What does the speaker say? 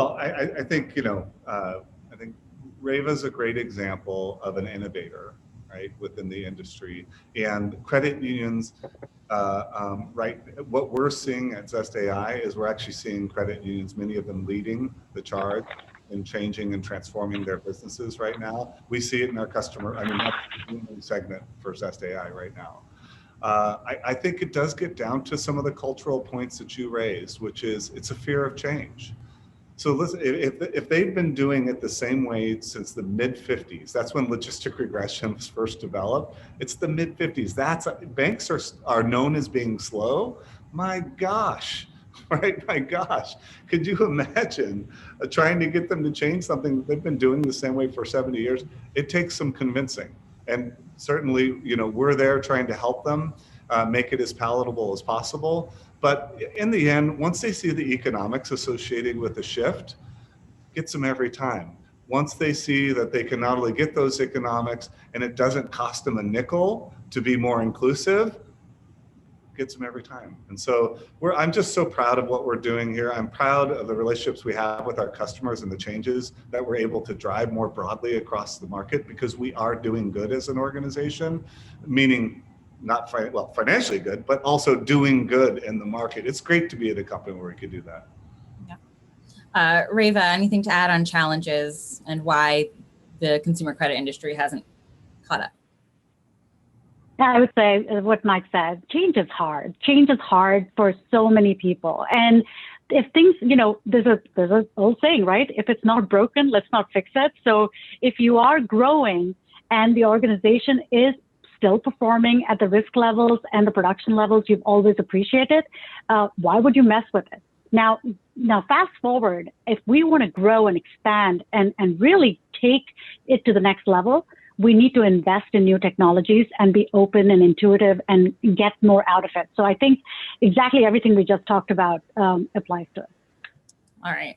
Well, I think, I think Reva's a great example of an innovator, right, within the industry. And credit unions, right, what we're seeing at Zest AI is we're actually seeing credit unions, many of them leading the charge in changing and transforming their businesses right now. We see it in our customer, I mean, that's the segment for Zest AI right now. I think it does get down to some of the cultural points that you raised, which is it's a fear of change. So listen, if they've been doing it the same way since the mid 50s, that's when logistic regression was first developed. It's the mid 50s. Banks are known as being slow. My gosh, right? My gosh, could you imagine trying to get them to change something that they've been doing the same way for 70 years? It takes some convincing, and certainly, we're there trying to help them make it as palatable as possible. But in the end, once they see the economics associated with the shift, gets them every time. Once they see that they can not only get those economics and it doesn't cost them a nickel to be more inclusive, gets them every time. And so I'm just so proud of what we're doing here. I'm proud of the relationships we have with our customers and the changes that we're able to drive more broadly across the market, because we are doing good as an organization, meaning not financially good, but also doing good in the market. It's great to be at a company where we could do that. Yeah. Reva, anything to add on challenges and why the consumer credit industry hasn't caught up? I would say what Mike said, change is hard. Change is hard for so many people. And if things, there's a old saying, right? If it's not broken, let's not fix it. So if you are growing and the organization is still performing at the risk levels and the production levels you've always appreciated, why would you mess with it? Now fast forward, if we want to grow and expand and really take it to the next level, we need to invest in new technologies and be open and intuitive and get more out of it. So I think exactly everything we just talked about applies to it. All right.